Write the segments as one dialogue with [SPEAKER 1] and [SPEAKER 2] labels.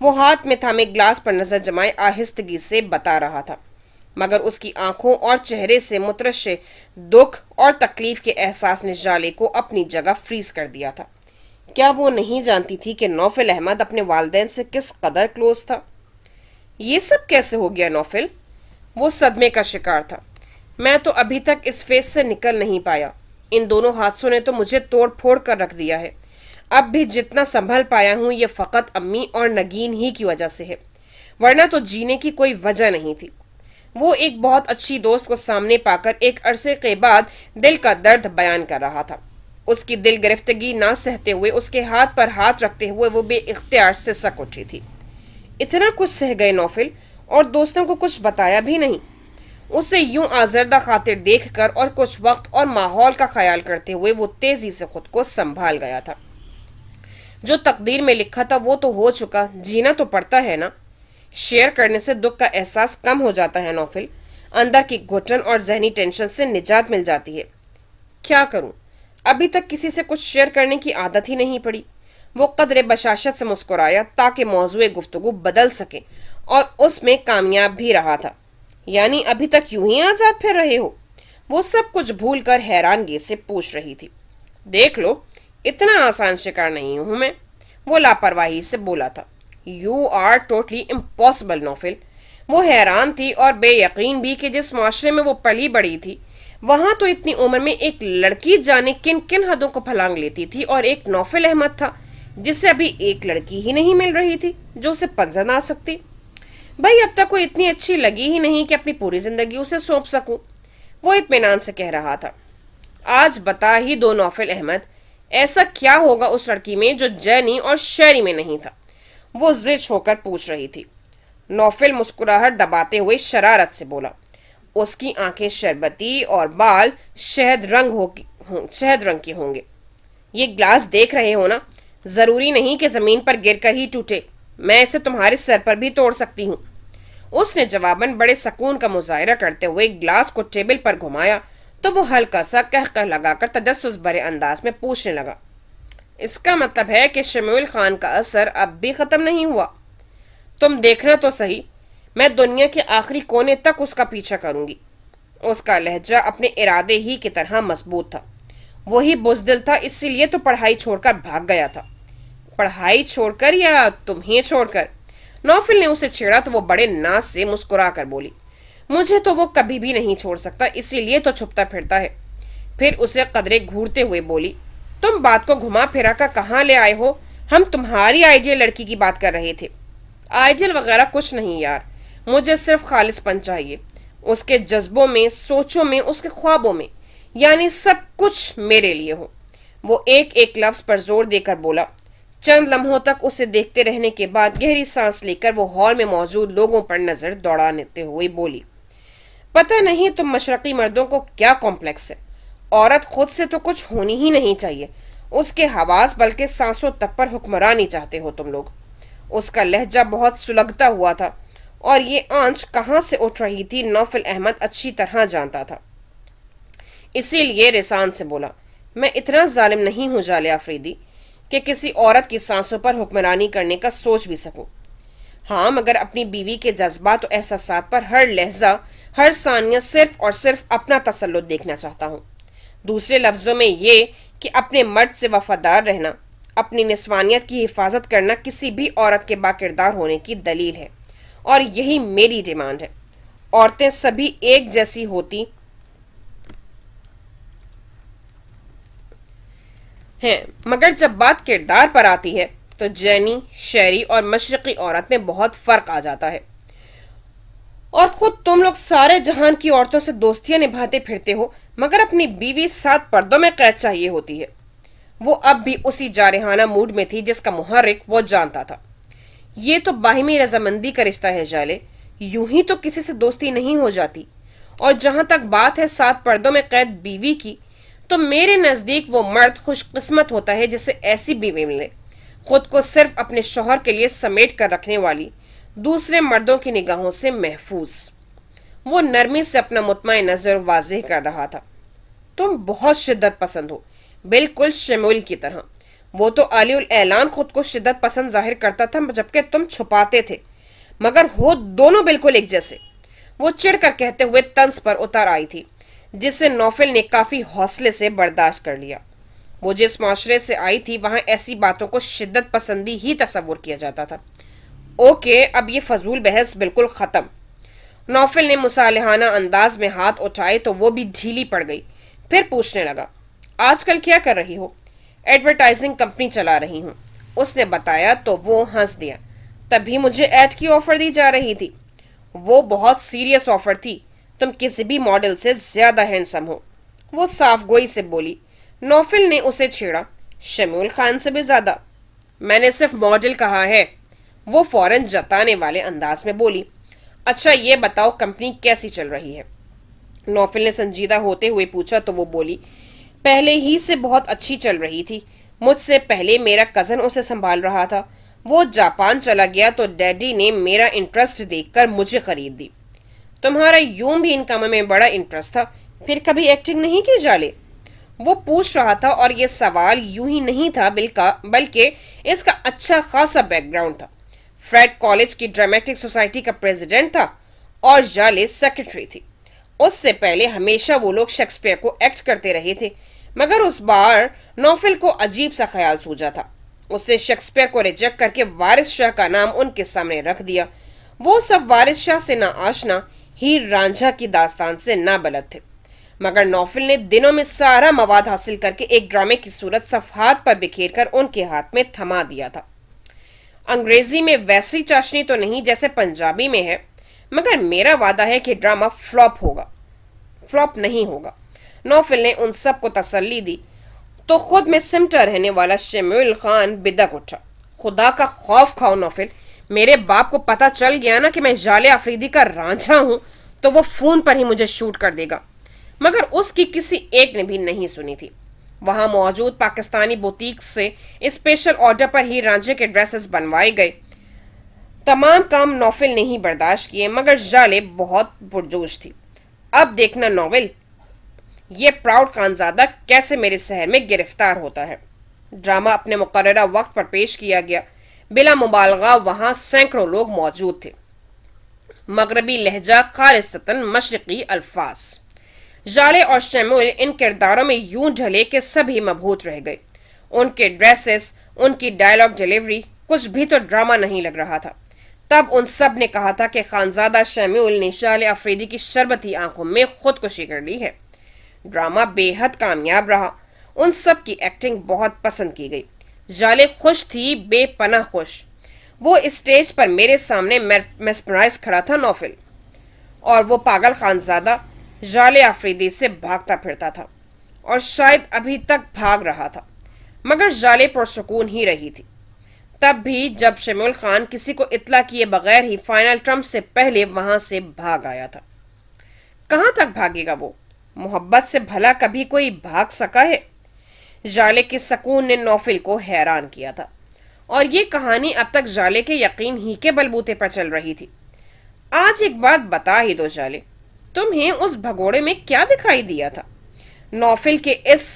[SPEAKER 1] وہ ہاتھ میں تھامے گلاس پر نظر جمائے آہستگی سے بتا رہا تھا، مگر اس کی آنکھوں اور چہرے سے مترشح دکھ اور تکلیف کے احساس نے جالے کو اپنی جگہ فریز کر دیا تھا۔ کیا وہ نہیں جانتی تھی کہ نوفل احمد اپنے والدین سے کس قدر کلوز تھا؟ یہ سب کیسے ہو گیا نوفل؟ وہ صدمے کا شکار تھا۔ میں تو ابھی تک اس فیز سے نکل نہیں پایا۔ ان دونوں حادثوں نے تو مجھے توڑ پھوڑ کر رکھ دیا ہے۔ اب بھی جتنا سنبھل پایا ہوں یہ فقط امی اور نگین ہی کی وجہ سے ہے، ورنہ تو جینے کی کوئی وجہ نہیں تھی۔ وہ ایک بہت اچھی دوست کو سامنے پا کر ایک عرصے کے بعد دل کا درد بیان کر رہا تھا۔ اس کی دل گرفتگی نہ سہتے ہوئے، اس کے ہاتھ پر ہاتھ رکھتے ہوئے وہ بے اختیار سے سک اٹھی تھی۔ اتنا کچھ سہ گئے نوفل، اور دوستوں کو کچھ بتایا بھی نہیں؟ اسے یوں آزردہ خاطر دیکھ کر اور کچھ وقت اور ماحول کا خیال کرتے ہوئے وہ تیزی سے خود کو سنبھال گیا تھا۔ جو تقدیر میں لکھا تھا وہ تو ہو چکا، جینا تو پڑتا ہے نا۔ شیئر کرنے سے دکھ کا احساس کم ہو جاتا ہے نوفل، اندر کی گھٹن اور ذہنی ٹینشن سے نجات مل جاتی ہے۔ کیا کروں، ابھی تک کسی سے کچھ شیئر کرنے کی عادت ہی نہیں پڑی۔ وہ قدر بشاشت سے مسکرایا تاکہ موضوع گفتگو بدل سکے، اور اس میں کامیاب بھی رہا تھا۔ یعنی ابھی تک یوں ہی آزاد پھر رہے ہو؟ وہ سب کچھ بھول کر حیرانگی سے پوچھ رہی تھی۔ دیکھ لو، اتنا آسان شکار نہیں ہوں میں، وہ لاپرواہی سے بولا تھا۔ یو آر ٹوٹلی امپاسبل نوفل۔ وہ حیران تھی اور بے یقین بھی کہ جس معاشرے میں وہ پلی بڑی تھی، وہاں تو اتنی عمر میں ایک لڑکی جانے کن کن حدوں کو پھلانگ لیتی تھی، اور ایک نوفل احمد تھا جسے ابھی ایک لڑکی ہی نہیں مل رہی تھی جو اسے پسند آ سکتی۔ بھائی اب تک کوئی اتنی اچھی لگی ہی نہیں کہ اپنی پوری زندگی اسے سونپ سکوں، وہ اطمینان سے کہہ رہا تھا۔ آج بتا ہی دو نوفل احمد، ایسا کیا ہوگا اس لڑکی میں جو جینی اور شیری میں نہیں تھا؟ وہ زچ ہو کر پوچھ رہی تھی۔ نوفل مسکراہٹ دباتے ہوئے شرارت سے بولا، اس کی آنکھیں شربتی اور بال شہد رنگ کے ہوں گے۔ یہ گلاس دیکھ رہے ہو نا، ضروری نہیں کہ زمین پر گر کر ہی ٹوٹے، میں اسے تمہارے سر پر بھی توڑ سکتی ہوں۔ اس نے جواباً بڑے سکون کا مظاہرہ کرتے ہوئے گلاس کو ٹیبل پر گھمایا تو وہ ہلکا سا کہہ لگا کر تجسس بھرے انداز میں پوچھنے لگا، اس کا مطلب ہے کہ شمیل خان کا اثر اب بھی ختم نہیں ہوا؟ تم دیکھنا تو صحیح، میں دنیا کے آخری کونے تک اس کا پیچھا کروں گی۔ اس کا لہجہ اپنے ارادے ہی کی طرح مضبوط تھا۔ وہی بزدل تھا، اسی لیے تو پڑھائی چھوڑ کر بھاگ گیا تھا۔ پڑھائی چھوڑ کر یا تمہیں چھوڑ کر؟ نوفل نے اسے چھیڑا تو وہ بڑے ناز سے مسکرا کر بولی، مجھے تو وہ کبھی بھی نہیں چھوڑ سکتا، اسی لیے تو چھپتا پھرتا ہے۔ پھر اسے قدرے گھورتے ہوئے بولی، تم بات کو گھما پھرا کر کہاں لے آئے ہو؟ ہم تمہاری آئیڈیل لڑکی کی بات کر رہے تھے۔ آئیڈیل وغیرہ کچھ نہیں یار، مجھے صرف خالص پن چاہیے، اس کے جذبوں میں، سوچوں میں، اس کے خوابوں میں، یعنی سب کچھ میرے لیے ہو۔ وہ ایک ایک لفظ پر زور دے کر بولا۔ چند لمحوں تک اسے دیکھتے رہنے کے بعد گہری سانس لے کر وہ ہال میں موجود لوگوں پر نظر دوڑاتے ہوئے بولی، پتہ نہیں تم مشرقی مردوں کو کیا کمپلیکس ہے، عورت خود سے تو کچھ ہونی ہی نہیں چاہیے، اس کے حواس بلکہ سانسوں تک پر حکمرانی چاہتے ہو تم لوگ۔ اس کا لہجہ بہت سلگتا ہوا تھا، اور یہ آنچ کہاں سے اٹھ رہی تھی نوفل احمد اچھی طرح جانتا تھا۔ اسی لیے رسان سے بولا، میں اتنا ظالم نہیں ہوں جالے آفریدی کہ کسی عورت کی سانسوں پر حکمرانی کرنے کا سوچ بھی سکوں۔ ہاں، مگر اپنی بیوی کے جذبات و احساسات پر ہر لحظہ، ہر ثانیہ صرف اور صرف اپنا تسلط دیکھنا چاہتا ہوں۔ دوسرے لفظوں میں یہ کہ اپنے مرد سے وفادار رہنا، اپنی نسوانیت کی حفاظت کرنا کسی بھی عورت کے باکردار ہونے کی دلیل ہے، اور یہی میری ڈیمانڈ ہے۔ عورتیں سبھی ایک جیسی ہوتی ہیں، مگر جب بات کردار پر آتی ہے تو جینی، شہری اور مشرقی عورت میں بہت فرق آ جاتا ہے۔ اور خود تم لوگ سارے جہان کی عورتوں سے دوستیاں نبھاتے پھرتے ہو، مگر اپنی بیوی 7 پردوں میں قید چاہیے ہوتی ہے۔ وہ اب بھی اسی جارحانہ موڈ میں تھی جس کا محرک وہ جانتا تھا۔ یہ تو باہمی رضامندی کا رشتہ ہے جالے، یوں ہی تو کسی سے دوستی نہیں ہو جاتی۔ اور جہاں تک بات ہے 7 پردوں میں قید بیوی کی، تو میرے نزدیک وہ مرد خوش قسمت ہوتا ہے جسے ایسی بیوی ملے، خود کو صرف اپنے شوہر کے لیے سمیٹ کر رکھنے والی، دوسرے مردوں کی نگاہوں سے محفوظ۔ وہ نرمی سے اپنا مطمئن نظر واضح کر رہا تھا۔ تم بہت شدت پسند ہو، بالکل شمول کی طرح۔ وہ تو علی الاعلان خود کو شدت پسند ظاہر کرتا تھا جبکہ تم چھپاتے تھے، مگر ہو دونوں بالکل ایک جیسے، وہ چڑھ کر کہتے ہوئے طنز پر اتر آئی تھی، جسے نوفل نے کافی حوصلے سے برداشت کر لیا۔ وہ جس معاشرے سے آئی تھی وہاں ایسی باتوں کو شدت پسندی ہی تصور کیا جاتا تھا۔ اوکے، اب یہ فضول بحث بالکل ختم۔ نوفل نے مصالحانہ انداز میں ہاتھ اٹھائے تو وہ بھی ڈھیلی پڑ گئی، پھر پوچھنے لگا، آج کل کیا کر رہی ہو؟ ایڈورٹائزنگ کمپنی چلا رہی ہوں، اس نے بتایا تو وہ ہنس دیا۔ تبھی مجھے ایڈ کی آفر دی جا رہی تھی۔ وہ بہت سیریس آفر تھی، تم کسی بھی ماڈل سے زیادہ ہینڈسم ہو، وہ صاف گوئی سے بولی۔ نوفل نے اسے چھیڑا، شمیول خان سے بھی زیادہ۔ میں نے صرف ماڈل کہا ہے، وہ فوراً جتانے والے انداز میں بولی۔ اچھا یہ بتاؤ کمپنی کیسی چل رہی ہے؟ نوفل نے سنجیدہ ہوتے ہوئے پوچھا تو وہ بولی، پہلے ہی سے بہت اچھی چل رہی تھی، مجھ سے پہلے میرا کزن اسے سنبھال رہا تھا، وہ جاپان چلا گیا تو ڈیڈی نے میرا انٹرسٹ دیکھ کر مجھے خرید دی۔ تمہارا یوں بھی ان کاموں میں بڑا انٹرسٹ تھا، پھر کبھی ایکٹنگ نہیں کی جالے؟ وہ پوچھ رہا تھا اور یہ سوال یوں ہی نہیں تھا بلکہ اس کا اچھا خاصا بیک گراؤنڈ تھا۔ فریڈ کالج کی ڈرامیٹک سوسائٹی کا پریزیڈنٹ تھا اور جالے سیکرٹری تھی۔ اس سے پہلے ہمیشہ وہ لوگ شیکسپیئر کو ایکٹ کرتے رہے تھے، مگر اس بار نوفل کو عجیب سا خیال سوجا تھا۔ اس نے شیکسپیئر کو ریجیکٹ کر کے وارث شاہ کا نام ان کے سامنے رکھ دیا۔ وہ سب وارث شاہ سے نہ آشنا، ہیر رانجھا کی داستان سے نہ بلد تھے، مگر نوفل نے دنوں میں سارا مواد حاصل کر کے ایک ڈرامے کی صورت صفحات پر بکھیر کر ان کے ہاتھ میں تھما دیا تھا۔ انگریزی میں ویسی چاشنی تو نہیں جیسے پنجابی میں ہے، مگر میرا وعدہ ہے کہ ڈرامہ فلاپ نہیں ہوگا۔ نوفل نے ان سب کو تسلی دی تو خود میں سمٹا رہنے والا شمیول خان بدک اٹھا۔ خدا کا خوف کھاؤ نوفل، میرے باپ کو پتہ چل گیا نا کہ میں جالے آفریدی کا رانجھا ہوں تو وہ فون پر ہی مجھے شوٹ کر دے گا۔ مگر اس کی کسی ایک نے بھی نہیں سنی تھی۔ وہاں موجود پاکستانی بوتیک سے اسپیشل آرڈر پر ہی رانجھے کے ڈریسز بنوائے گئے۔ تمام کام نوفل نے ہی برداشت کیے، مگر جالے بہت پرجوش تھی۔ اب دیکھنا نوفل، یہ پراؤڈ خانزادہ کیسے میرے شہر میں گرفتار ہوتا ہے۔ ڈرامہ اپنے مقررہ وقت پر پیش کیا گیا۔ بلا مبالغہ وہاں سینکڑوں لوگ موجود تھے۔ مغربی لہجہ، خالصتاً مشرقی الفاظ۔ جالے اور شیمول ان کرداروں میں یوں ڈھلے کہ سبھی مبہوت رہ گئے۔ ان کے ڈریسز، ان کی ڈائلاگ ڈیلیوری، کچھ بھی تو ڈرامہ نہیں لگ رہا تھا۔ تب ان سب نے کہا تھا کہ خانزادہ شیمول نے جالے آفریدی کی شربتی آنکھوں میں خودکشی کر لی ہے۔ ڈرامہ بے حد کامیاب رہا، ان سب کی ایکٹنگ بہت پسند کی گئی۔ جالے خوش تھی، بے پناہ خوش۔ وہ اسٹیج پر میرے سامنے میسپرائز کھڑا تھا نوفل، اور وہ پاگل خانزادہ جالے آفریدی سے بھاگتا پھرتا تھا، اور شاید ابھی تک بھاگ رہا تھا، مگر جالے پرسکون ہی رہی تھی۔ تب بھی جب شمیول خان کسی کو اطلاع کیے بغیر ہی فائنل ٹرمپ سے پہلے وہاں سے بھاگ آیا تھا۔ کہاں تک بھاگے گا وہ؟ محبت سے بھلا کبھی کوئی بھاگ سکا ہے؟ جالے کے سکون نے نوفل کو حیران کیا تھا، اور یہ کہانی اب تک جالے کے یقین ہی کے بلبوتے پر چل رہی تھی۔ آج ایک بات بتا ہی دو جالے، تمہیں اس بھگوڑے میں کیا دکھائی دیا تھا؟ نوفل کے اس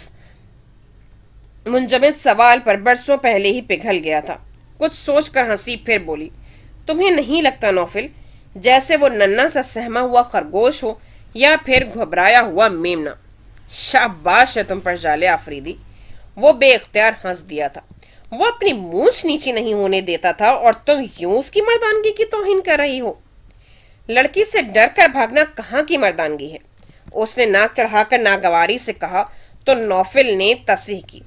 [SPEAKER 1] منجمد سوال پر برسوں پہلے ہی پگھل گیا تھا۔ کچھ سوچ کر ہنسی، پھر بولی، تمہیں نہیں لگتا نوفل جیسے وہ ننھا سا سہما ہوا خرگوش ہو یا پھر گھبرایا ہوا میمنہ؟ شاباش ہے تم پر جالے آفریدی، وہ بے اختیار ہنس دیا تھا۔ وہ اپنی مونچھ نیچی نہیں ہونے دیتا تھا اور تم یوں اس کی مردانگی کی توہین کر رہی ہو۔ لڑکی سے ڈر کر بھاگنا کہاں کی مردانگی ہے؟ اس نے ناک چڑھا کر ناگواری سے کہا تو نوفل نے تصحیح کی،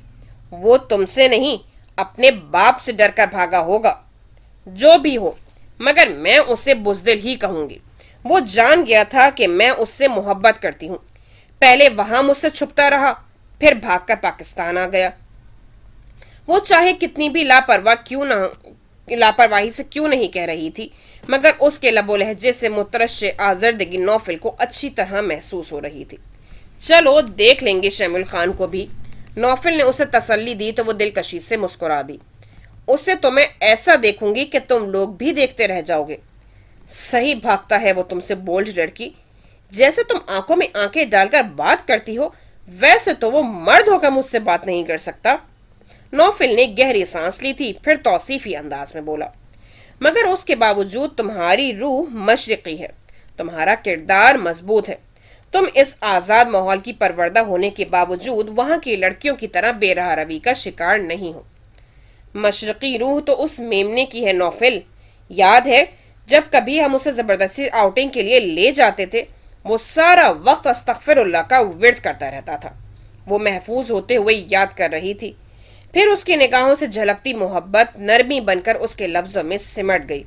[SPEAKER 1] وہ تم سے نہیں، اپنے باپ سے ڈر کر بھاگا ہوگا۔ جو بھی ہو، مگر میں اسے بزدل ہی کہوں گی۔ وہ جان گیا تھا کہ میں اس سے محبت کرتی ہوں، پہلے وہاں مجھ سے چھپتا رہا، پھر بھاگ کر پاکستان آ گیا۔ وہ چاہے کتنی بھی لاپرواہی سے کیوں نہیں کہہ رہی تھی، مگر اس کے لب و لہجے سے مترشح آزردگی نوفل کو اچھی طرح محسوس ہو رہی تھی۔ چلو دیکھ لیں گے شیمول خان کو بھی، نوفل نے اسے تسلی دی تو وہ دلکشی سے مسکرا دی۔ اسے تو میں ایسا دیکھوں گی کہ تم لوگ بھی دیکھتے رہ جاؤ گے۔ صحیح بھاگتا ہے وہ تم سے بولڈ لڑکی، جیسے تم آنکھوں میں آنکھیں ڈال کر بات کرتی ہو ویسے تو وہ مرد ہو کر مجھ سے بات نہیں کر سکتا۔ نوفل نے گہری سانس لی تھی، پھر توصیفی انداز میں بولا، مگر اس کے باوجود تمہاری روح مشرقی ہے، تمہارا کردار مضبوط ہے، تم اس آزاد ماحول کی پروردہ ہونے کے باوجود وہاں کی لڑکیوں کی طرح بے راہ روی کا شکار نہیں ہو۔ مشرقی روح تو اس میمنے کی ہے نوفل، یاد ہے جب کبھی ہم اسے زبردستی آؤٹنگ کے لیے لے جاتے تھے، وہ سارا وقت استغفر اللہ کا ورد کرتا رہتا تھا۔ وہ محفوظ ہوتے ہوئے یاد کر رہی تھی، پھر اس کی نگاہوں سے جھلکتی محبت نرمی بن کر اس کے لفظوں میں سمٹ گئی۔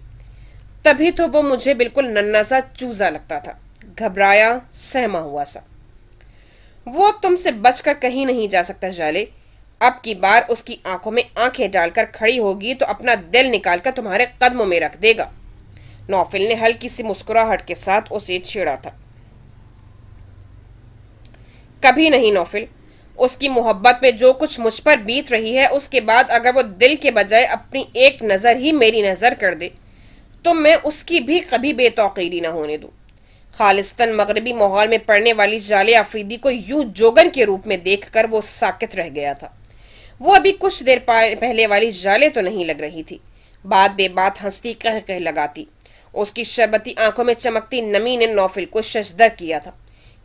[SPEAKER 1] تبھی تو وہ مجھے بالکل ننھا سا چوزا لگتا تھا، گھبرایا سہما ہوا سا۔ وہ اب تم سے بچ کر کہیں نہیں جا سکتا جالے، اب کی بار اس کی آنکھوں میں آنکھیں ڈال کر کھڑی ہوگی تو اپنا دل نکال کر تمہارے قدموں میں رکھ دے گا۔ نوفل نے ہلکی سی مسکراہٹ کے ساتھ اسے چھیڑا تھا۔ کبھی نہیں نوفل، اس کی محبت میں جو کچھ مجھ پر بیت رہی ہے، اس کے بعد اگر وہ دل کے بجائے اپنی ایک نظر ہی میری نظر کر دے تو میں اس کی بھی کبھی بے توقیری نہ ہونے دوں۔ خالصتاً مغربی ماحول میں پڑھنے والی جالے آفریدی کو یوں جوگن کے روپ میں دیکھ کر وہ ساکت رہ گیا تھا۔ وہ ابھی کچھ دیر پہلے والی جالے تو نہیں لگ رہی تھی، بات بے بات ہنستی کہہ لگاتی۔ اس کی شربتی آنکھوں میں چمکتی نمی نے نوفل کو ششدر کیا تھا۔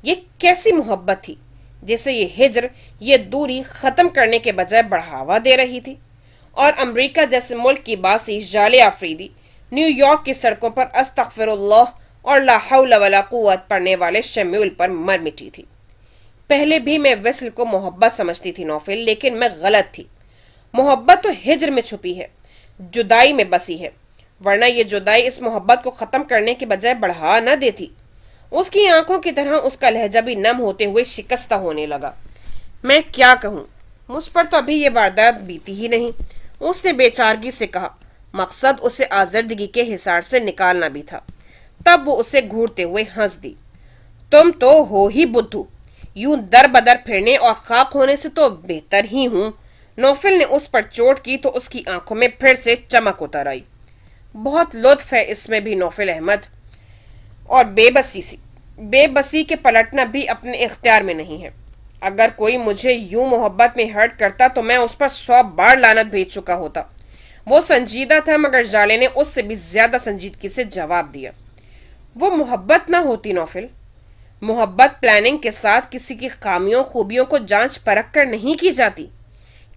[SPEAKER 1] یہ کیسی محبت تھی جسے یہ ہجر، یہ دوری ختم کرنے کے بجائے بڑھاوا دے رہی تھی؟ اور امریکہ جیسے ملک کی باسی جالے آفریدی نیو یارک کی سڑکوں پر استغفر اللہ اور لا حول ولا قوت پڑھنے والے شمیول پر مر مٹی تھی۔ پہلے بھی میں وصل کو محبت سمجھتی تھی نوفل، لیکن میں غلط تھی۔ محبت تو ہجر میں چھپی ہے، جدائی میں بسی ہے، ورنہ یہ جدائی اس محبت کو ختم کرنے کے بجائے بڑھا نہ دیتی۔ اس کی آنکھوں کی طرح اس کا لہجہ بھی نم ہوتے ہوئے شکستہ ہونے لگا۔ میں کیا کہوں، مجھ پر تو ابھی یہ واردات بیتی ہی نہیں، اس نے بے چارگی سے کہا۔ مقصد اسے آزردگی کے حصار سے نکالنا بھی تھا۔ تب وہ اسے گھورتے ہوئے ہنس دی۔ تم تو ہو ہی بدھو، یوں در بدر پھرنے اور خاک ہونے سے تو بہتر ہی ہوں۔ نوفل نے اس پر چوٹ کی تو اس کی آنکھوں میں پھر سے چمک اتر آئی۔ بہت لطف ہے اس میں بھی نوفل احمد، اور بے بسی کے پلٹنا بھی اپنے اختیار میں نہیں ہے۔ اگر کوئی مجھے یوں محبت میں ہرٹ کرتا تو میں اس پر 100 بار لعنت بھیج چکا ہوتا۔ وہ سنجیدہ تھا، مگر جالے نے اس سے بھی زیادہ سنجیدگی سے جواب دیا۔ وہ محبت نہ ہوتی نوفل، محبت پلاننگ کے ساتھ کسی کی خامیوں خوبیوں کو جانچ پرکھ کر نہیں کی جاتی۔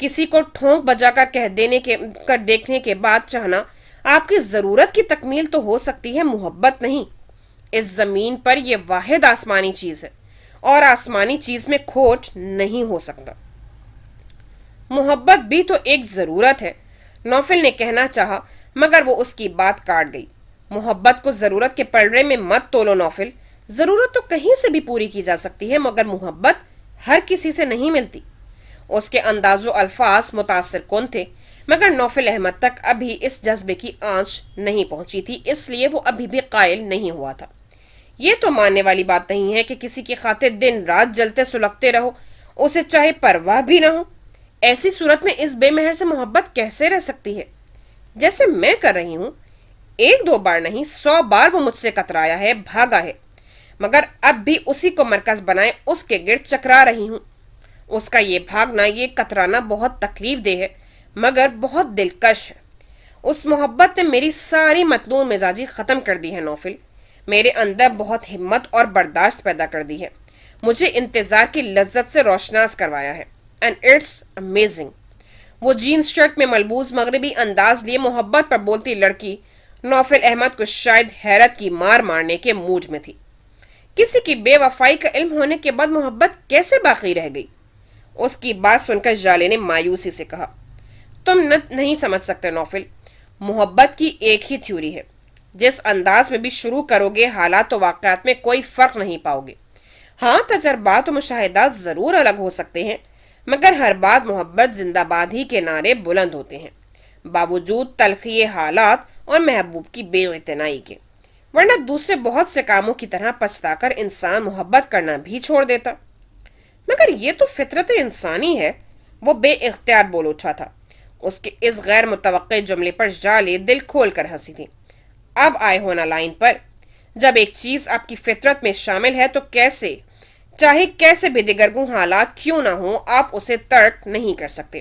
[SPEAKER 1] کسی کو ٹھونک بجا کر دیکھنے کے بعد چاہنا آپ کی ضرورت کی تکمیل تو ہو سکتی ہے، محبت نہیں۔ اس زمین پر یہ واحد آسمانی چیز ہے، اور آسمانی چیز میں کھوٹ نہیں ہو سکتا۔ محبت بھی تو ایک ضرورت ہے، نوفل نے کہنا چاہا، مگر وہ اس کی بات کاٹ گئی۔ محبت کو ضرورت کے پلڑے میں مت تولو نوفل، ضرورت تو کہیں سے بھی پوری کی جا سکتی ہے، مگر محبت ہر کسی سے نہیں ملتی۔ اس کے انداز و الفاظ متاثر کن تھے، مگر نوفل احمد تک ابھی اس جذبے کی آنچ نہیں پہنچی تھی، اس لیے وہ ابھی بھی قائل نہیں ہوا تھا۔ یہ تو ماننے والی بات نہیں ہے کہ کسی کی خاطر دن رات جلتے سلگتے رہو، اسے چاہے پرواہ بھی نہ ہو۔ ایسی صورت میں اس بے مہر سے محبت کیسے رہ سکتی ہے؟ جیسے میں کر رہی ہوں، 1-2 بار نہیں 100 بار وہ مجھ سے کترایا ہے، بھاگا ہے، مگر اب بھی اسی کو مرکز بنائے اس کے گرد چکرا رہی ہوں۔ اس کا یہ بھاگنا، یہ کترانا بہت تکلیف دہ ہے، مگر بہت دلکش ہے۔ اس محبت نے میری ساری مطلوب مزاجی ختم کر دی ہے نوفل، میرے اندر بہت ہمت اور برداشت پیدا کر دی ہے، مجھے انتظار کی لذت سے روشناس کروایا ہے، اینڈ اٹس امیزنگ۔ وہ جینز شرٹ میں ملبوس مغربی انداز لیے محبت پر بولتی لڑکی نوفل احمد کو شاید حیرت کی مار مارنے کے موڈ میں تھی۔ کسی کی بے وفائی کا علم ہونے کے بعد محبت کیسے باقی رہ گئی؟ اس کی بات سن کر جالے نے مایوسی سے کہا، تم نہیں سمجھ سکتے نوفل، محبت کی ایک ہی تھیوری ہے، جس انداز میں بھی شروع کرو گے حالات و واقعات میں کوئی فرق نہیں پاؤ گے۔ ہاں، تجربات و مشاہدات ضرور الگ ہو سکتے ہیں، مگر ہر بات محبت زندہ باد ہی کے نعرے بلند ہوتے ہیں، باوجود تلخی حالات اور محبوب کی بے اعتنائی کے، ورنہ دوسرے بہت سے کاموں کی طرح پچھتا کر انسان محبت کرنا بھی چھوڑ دیتا۔ مگر یہ تو فطرت انسانی ہے، وہ بے اختیار بول اٹھا تھا۔ اس کے اس غیر متوقع جملے پر جالے دل کھول کر ہنسی تھی۔ اب آئے ہونا لائن پر، جب ایک چیز آپ کی فطرت میں شامل ہے تو چاہے کیسے بھی دگرگوں حالات کیوں نہ ہوں، آپ اسے ترک نہیں کر سکتے۔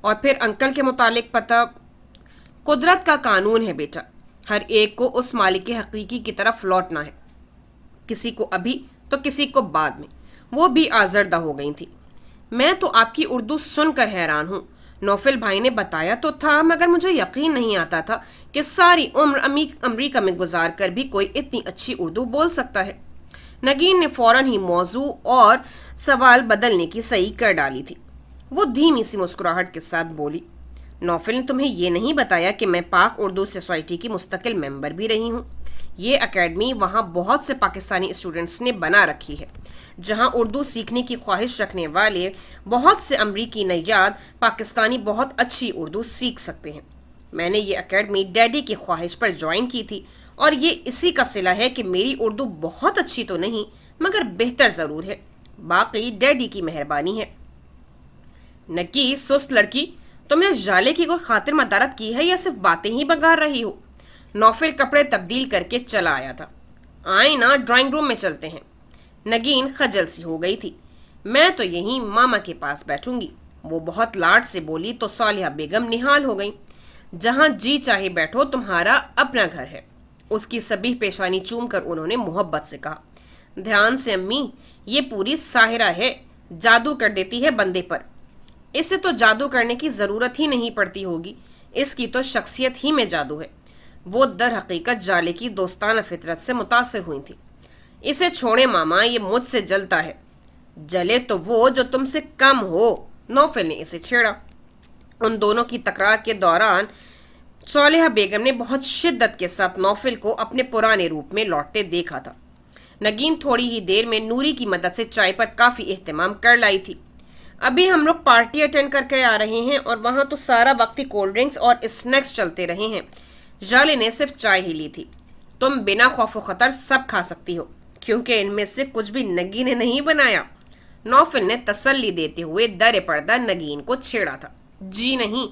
[SPEAKER 1] اور پھر انکل کے متعلق پتہ. قدرت کا قانون ہے بیٹا، ہر ایک کو اس مالک حقیقی کی طرف لوٹنا ہے، کسی کو ابھی تو کسی کو بعد میں. وہ بھی آزردہ ہو گئی تھی. میں تو آپ کی اردو سن کر حیران ہوں. نوفل بھائی نے بتایا تو تھا، مگر مجھے یقین نہیں آتا تھا کہ ساری عمر امریکہ میں گزار کر بھی کوئی اتنی اچھی اردو بول سکتا ہے. نگین نے فوراً ہی موضوع اور سوال بدلنے کی صحیح کر ڈالی تھی. وہ دھیمی سی مسکراہٹ کے ساتھ بولی، نوفل نے تمہیں یہ نہیں بتایا کہ میں پاک اردو سوسائٹی کی مستقل ممبر بھی رہی ہوں. یہ اکیڈمی وہاں بہت سے پاکستانی اسٹوڈنٹس نے بنا رکھی ہے، جہاں اردو سیکھنے کی خواہش رکھنے والے بہت سے امریکی نیاد پاکستانی بہت اچھی اردو سیکھ سکتے ہیں. میں نے یہ اکیڈمی ڈیڈی کی خواہش پر جوائن کی تھی، اور یہ اسی کا صلہ ہے کہ میری اردو بہت اچھی تو نہیں مگر بہتر ضرور ہے. باقی ڈیڈی کی مہربانی ہے. نکی سست لڑکی، تم نے جالے کی کوئی خاطر مدارت کی ہے یا صرف باتیں ہی بگاڑ رہی ہو؟ نوفل کپڑے تبدیل کر کے چلا آیا تھا. آئیں نا، ڈرائنگ روم میں چلتے ہیں. نگین خجل سی ہو گئی تھی. میں تو یہیں ماما کے پاس بیٹھوں گی. وہ بہت لاڈ سے بولی تو صالحہ بیگم نہال ہو گئی. جہاں جی چاہے بیٹھو، تمہارا اپنا گھر ہے. اس کی سبیح پیشانی چوم کر انہوں نے محبت سے کہا. دھیان سے امی، یہ پوری ساحرہ ہے، جادو کر دیتی ہے بندے پر. اسے تو جادو کرنے کی ضرورت ہی نہیں پڑتی ہوگی، اس کی تو شخصیت ہی میں جادو ہے. وہ در حقیقت جالے کی دوستانہ فطرت سے متاثر ہوئی تھی. اسے چھوڑے ماما، یہ مجھ سے جلتا ہے. جلے تو وہ جو تم سے کم ہو. نوفل نے اسے چھیڑا. ان دونوں کی تکرار کے دوران صالحہ بیگم نے بہت شدت کے ساتھ نوفل کو اپنے پرانے روپ میں لوٹتے دیکھا تھا. نگین تھوڑی ہی دیر میں نوری کی مدد سے چائے پر کافی اہتمام کر لائی تھی. ابھی ہم لوگ پارٹی اٹینڈ کر کے آ رہے ہیں اور وہاں تو سارا وقت ہی کولڈ ڈرنکس اور اسنیکس چلتے رہے ہیں. جالے نے صرف چائے ہی لی تھی. تم بنا خوف و خطر سب کھا سکتی ہو، کیونکہ ان میں سے کچھ بھی نگین نے نہیں بنایا. نوفل نے تسلی دیتے ہوئے در پردہ نگین کو چھیڑا تھا. جی نہیں،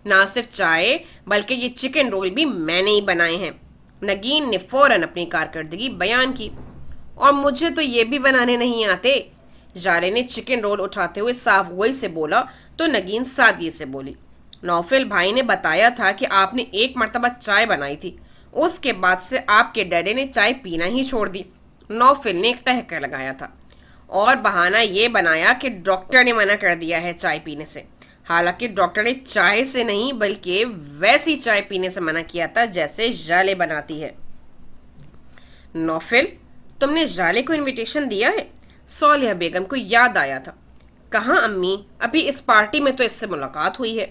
[SPEAKER 1] نہ صرف چائے بلکہ یہ چکن رول بھی میں نے ہی بنائے ہیں. نگین نے فوراً اپنی کارکردگی بیان کی. اور مجھے تو یہ بھی بنانے نہیں آتے. جالے نے چکن رول اٹھاتے ہوئے صاف گوئی سے بولا تو نگین سادگی سے بولی، نوفل بھائی نے بتایا تھا کہ آپ نے ایک مرتبہ چائے بنائی تھی، اس کے بعد سے آپ کے ڈیڈی نے چائے پینا ہی چھوڑ دی. نوفل نے ٹہکا لگایا تھا اور بہانہ یہ بنایا کہ ڈاکٹر نے منع کر دیا ہے چائے پینے سے. حالانکہ ڈاکٹر نے چائے سے نہیں بلکہ ویسی چائے پینے سے منع کیا تھا جیسے جالے بناتی ہے. نوفل، تم نے جالے کو انویٹیشن دیا ہے؟ صالحہ بیگم کو یاد آیا تھا. کہاں امی، ابھی اس پارٹی میں تو اس سے ملاقات ہوئی ہے.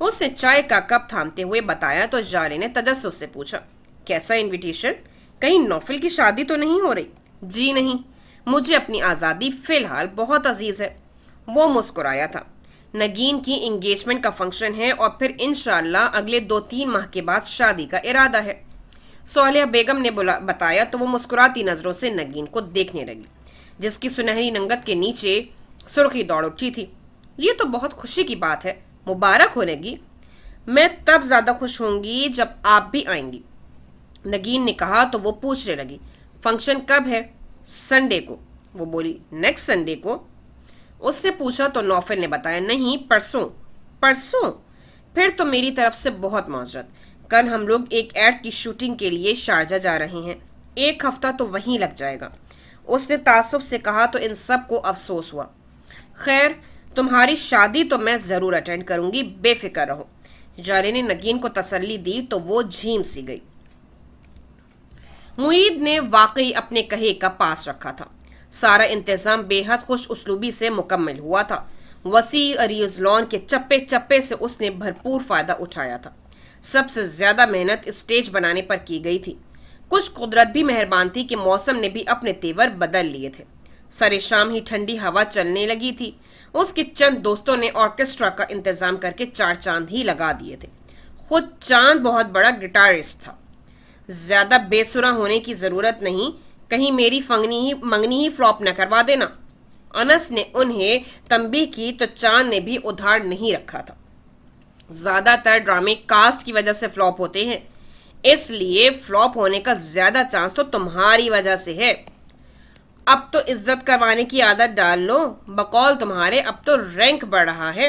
[SPEAKER 1] اس نے چائے کا کپ تھامتے ہوئے بتایا تو جالے نے تجسس سے پوچھا، کیسا انویٹیشن؟ کہیں نوفل کی شادی تو نہیں ہو رہی؟ جی نہیں، مجھے اپنی آزادی فی الحال بہت عزیز ہے. وہ مسکرایا تھا. نگین کی انگیجمنٹ کا فنکشن ہے اور پھر انشاءاللہ اگلے 2-3 ماہ کے بعد شادی کا ارادہ ہے. صالحہ بیگم نے بتایا تو وہ مسکراتی نظروں سے نگین کو دیکھنے لگی، جس کی سنہری ننگت کے نیچے سرخی دوڑ اٹھی تھی. یہ تو بہت خوشی کی بات ہے، مبارک ہونے گی. میں تب زیادہ خوش ہوں گی جب آپ بھی آئیں گی. نگین نے کہا تو وہ پوچھنے لگی، فنکشن کب ہے؟ سنڈے کو. وہ بولی، نیکسٹ سنڈے کو؟ اس نے پوچھا تو نوفل نے بتایا، نہیں، پرسوں. پرسوں؟ پھر تو میری طرف سے بہت معذرت. کل ہم لوگ ایک ایڈ کی شوٹنگ کے لیے شارجہ جا رہے ہیں، 1 ہفتہ تو وہیں لگ جائے گا. اس نے تعصب سے کہا تو ان سب کو افسوس ہوا. خیر، تمہاری شادی تو میں ضرور اٹینڈ کروں گی، بے فکر رہو. جالے نے نگین کو تسلی دی تو وہ جھیم سی گئی. معید نے واقعی اپنے کہے کا پاس رکھا تھا. سارا انتظام بے حد خوش اسلوبی سے مکمل ہوا تھا. وسیع عریض لان کے چپے چپے سے اس نے بھرپور فائدہ اٹھایا تھا. سب سے زیادہ محنت اسٹیج بنانے پر کی گئی تھی. کچھ قدرت بھی مہربان تھی کہ موسم نے بھی اپنے تیور بدل لیے تھے. سر شام ہی ٹھنڈی ہوا چلنے لگی تھی. اس کے چند دوستوں نے آرکیسٹرا کا انتظام کر کے 4 چاند ہی لگا دیے تھے. خود چاند بہت بڑا گٹارسٹ تھا. زیادہ بے سرا ہونے کی ضرورت نہیں، کہیں میری منگنی ہی فلاپ نہ کروا دینا. انس نے انہیں تنبیہ کی تو چاند نے بھی ادھار نہیں رکھا تھا. زیادہ تر ڈرامے کاسٹ کی وجہ سے فلاپ ہوتے ہیں، اس لیے فلاپ ہونے کا زیادہ چانس تو تمہاری وجہ سے ہے. اب تو عزت کروانے کی عادت ڈال لو، بقول تمہارے اب تو رینک بڑھ رہا ہے.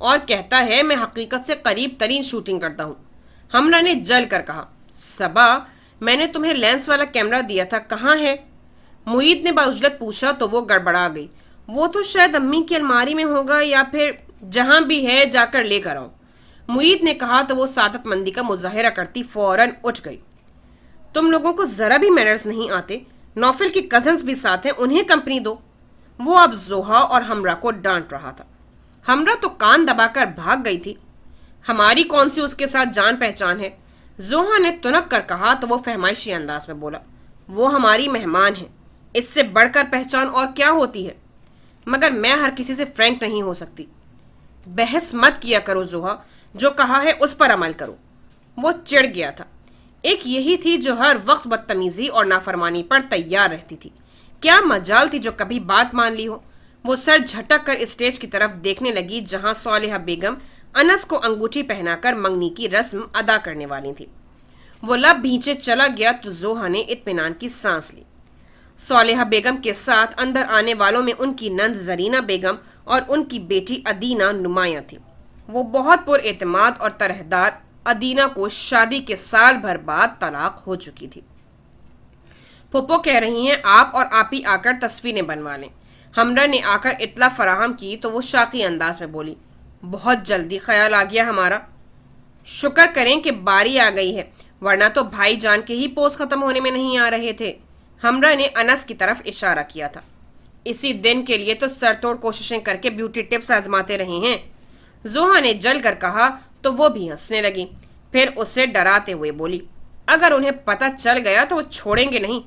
[SPEAKER 1] اور کہتا ہے میں حقیقت سے قریب ترین شوٹنگ کرتا ہوں۔ ہمرا نے جل کر کہا، صبا میں نے تمہیں لینس والا کیمرہ دیا تھا، کہاں ہے؟ معید نے باعجلت پوچھا تو وہ گڑبڑا گئی۔ وہ تو شاید امی کی الماری میں ہوگا یا پھر جہاں بھی ہے جا کر لے کر آؤ، معید نے کہا تو وہ سعادت مندی کا مظاہرہ کرتی فوراً اٹھ گئی۔ تم لوگوں کو ذرا بھی مینرز نہیں آتے، نوفل کی کزنز بھی ساتھ ہیں، انہیں کمپنی دو۔ وہ اب زوہا اور ہمرا کو ڈانٹ رہا تھا۔ ہمرا تو کان دبا کر بھاگ گئی تھی۔ ہماری کون سی اس کے ساتھ جان پہچان ہے؟ زوہا نے تنک کر کہا تو وہ فہمائشی انداز میں بولا، وہ ہماری مہمان ہے، اس سے بڑھ کر پہچان اور کیا ہوتی ہے؟ مگر میں ہر کسی سے فرینک نہیں ہو سکتی۔ بحث مت کیا کرو زوہا، جو کہا ہے اس پر عمل کرو۔ وہ چڑ گیا تھا۔ ایک یہی تھی جو ہر وقت بدتمیزی اور نافرمانی پر تیار رہتی تھی۔ کیا مجال تھی جو کبھی بات مان لی ہو؟ وہ سر جھٹک کر اسٹیج کی طرف دیکھنے لگی جہاں صالحہ بیگم انس کو انگوٹھی پہنا کر منگنی کی رسم ادا کرنے والی تھی۔ وہ لب بھینچے چلا گیا تو زوہا نے اطمینان کی سانس لی۔ صالحہ بیگم کے ساتھ اندر آنے والوں میں ان کی نند زرینہ بیگم اور ان کی بیٹی ادینہ نمایاں تھی۔ وہ بہت پر اعتماد اور طرحدار ادینہ کو شادی کے سال بھر بعد طلاق ہو چکی تھی۔ پھپھو کہہ رہی ہیں آپ اور آپی آ کر تصویریں بنوا لیں۔ ہمرا نے آ کر اطلاع فراہم کی تو وہ شاقی انداز میں بولی، بہت جلدی خیال آ گیا ہمارا۔ شکر کریں کہ باری آ گئی ہے، ورنہ تو بھائی جان کے ہی پوز ختم ہونے میں نہیں آ رہے تھے۔ ہمرا نے انس کی طرف اشارہ کیا تھا۔ اسی دن کے لیے تو سر توڑ کوششیں کر کے بیوٹی ٹپس آزماتے رہے ہیں۔ زوہا نے جل کر کہا تو وہ بھی ہنسنے لگی، پھر اسے ڈراتے ہوئے بولی، اگر انہیں پتہ چل گیا تو وہ چھوڑیں گے نہیں۔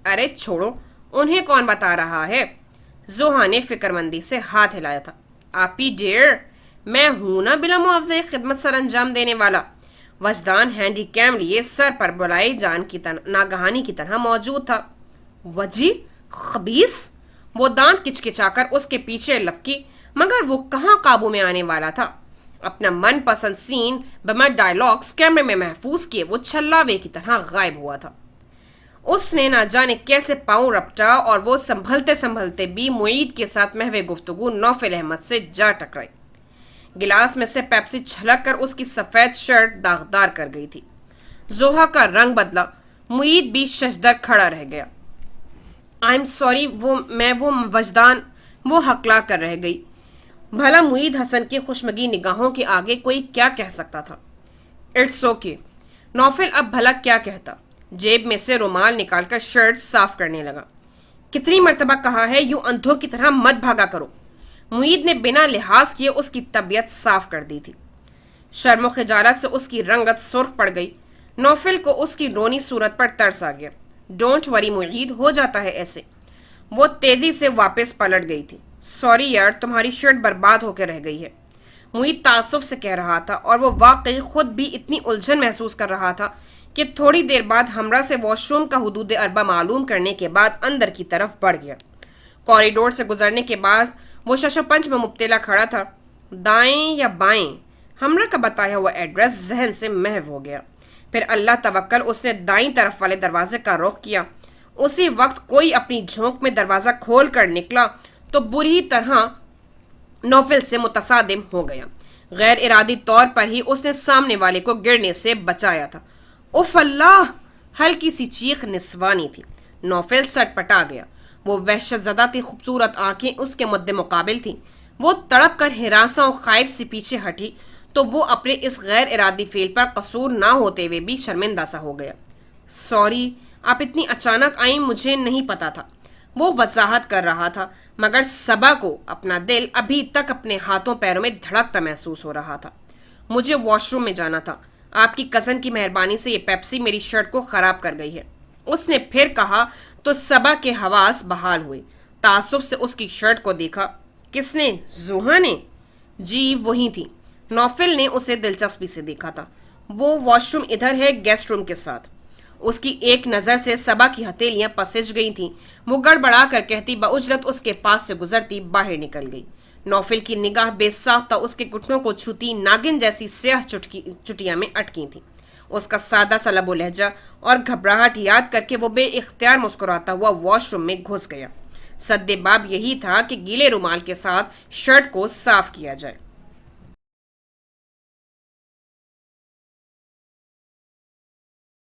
[SPEAKER 1] ارے چھوڑو، انہیں کون بتا رہا ہے؟ زوہا نے فکر مندی سے ہاتھ ہلایا تھا۔ آپی ڈیئر، میں ہوں نا بلا معاوضہ خدمت سر انجام دینے والا۔ وجدان ہینڈی کیم لیے سر پر بلائی جان کی ناگہانی کی طرح موجود تھا۔ وجی خبیث! وہ دانت کچکچا کر اس کے پیچھے لپکی، مگر وہ کہاں قابو میں آنے والا تھا۔ اپنا من پسند سین بمر ڈائلاگز کیمرے میں محفوظ کیے وہ چھلاوے کی طرح غائب ہوا تھا۔ اس نے نہ جانے کیسے پاؤں رپٹا اور وہ سنبھلتے سنبھلتے بھی معید کے ساتھ محو گفتگو نوفل احمد سے جا ٹکرائی۔ گلاس میں سے پیپسی چھلک کر اس کی سفید شرٹ داغدار کر گئی تھی۔ زوہا کا رنگ بدلا، معید بھی ششدر کھڑا رہ گیا۔ آئی ایم سوری، وہ وجدان، وہ ہکلا کر رہ گئی۔ بھلا معید حسن کی خوشمگی نگاہوں کے آگے کوئی کیا کہہ سکتا تھا؟ اٹس اوکے، نوفل اب بھلا کیا کہتا؟ جیب میں سے رومال نکال کر شرٹ صاف کرنے لگا۔ کتنی مرتبہ کہا ہے یوں اندھوں کی طرح مت بھاگا کرو۔ معید نے بنا لحاظ کیے اس کی طبیعت صاف کر دی تھی۔ شرم و خجالت سے اس کی رنگت سرخ پڑ گئی۔ نوفل کو اس کی رونی صورت پر ترس آ گیا۔ ڈونٹ وری معید، ہو جاتا ہے ایسے۔ وہ تیزی سے واپس پلٹ گئی تھی۔ سوری یار، تمہاری شرٹ برباد ہو کے رہ گئی ہے، معید تعصب سے کہہ رہا تھا، اور وہ واقعی خود بھی اتنی الجھن محسوس کر رہا تھا کہ تھوڑی دیر بعد ہمرا سے واش روم کا حدود اربع معلوم کرنے کے بعد اندر کی طرف بڑھ گیا۔ کوریڈور سے گزرنے کے بعد وہ شش و پنج میں مبتلا کھڑا تھا۔ دائیں یا بائیں؟ ہمرا کا بتایا ہوا ایڈریس ذہن سے محو ہو گیا۔ پھر اللہ توکل اس نے دائیں طرف والے دروازے کا رخ کیا۔ اسی وقت کوئی اپنی جھونک میں دروازہ کھول کر نکلا تو بری طرح نوفل سے متصادم ہو گیا۔ غیر ارادی طور پر ہی اس نے سامنے والے کو گرنے سے بچایا تھا۔ اف اللہ! ہلکی سی چیخ نسوانی تھی۔ نوفل سٹ پٹا گیا۔ وہ وحشت زدہ تھی، خوبصورت آنکھیں اس کے مد مقابل تھیں۔ وہ تڑپ کر ہراساں و خائف سے پیچھے ہٹی تو وہ اپنے اس غیر ارادی فعل پر قصور نہ ہوتے ہوئے بھی شرمندہ سا ہو گیا۔ سوری، آپ اتنی اچانک آئیں، مجھے نہیں پتا تھا۔ وہ وضاحت کر رہا تھا، مگر صبا کو اپنا دل ابھی تک اپنے ہاتھوں پیروں میں دھڑکتا محسوس ہو رہا تھا۔ مجھے واش روم میں جانا تھا۔ آپ کی کزن کی مہربانی سے یہ پیپسی میری شرٹ کو خراب کر گئی ہے۔ اس نے پھر کہا تو صبا کے حواس بحال ہوئے۔ تعصب سے اس کی شرٹ کو دیکھا۔ کس نے؟ زوہا نے؟ جی وہی تھی۔ نوفل نے اسے دلچسپی سے دیکھا تھا۔ وہ واش روم ادھر ہے، گیسٹ روم کے ساتھ۔ اس کی ایک نظر سے صبا کی ہتھیلیاں پسج گئی تھیں۔ وہ گڑبڑا کر کہتی باجرت اس کے پاس سے گزرتی باہر نکل گئی۔ نوفل کی نگاہ بے ساختہ اس کے گھٹنوں کو چھوتی ناگن جیسی سیاہ چٹیاں میں اٹکی تھی۔ اس کا سادہ سا لب و لہجہ اور گھبراہٹ یاد کر کے وہ بے اختیار مسکراتا ہوا واش روم میں گھس گیا۔ سد باب یہی تھا کہ گیلے رومال کے ساتھ شرٹ کو صاف کیا جائے۔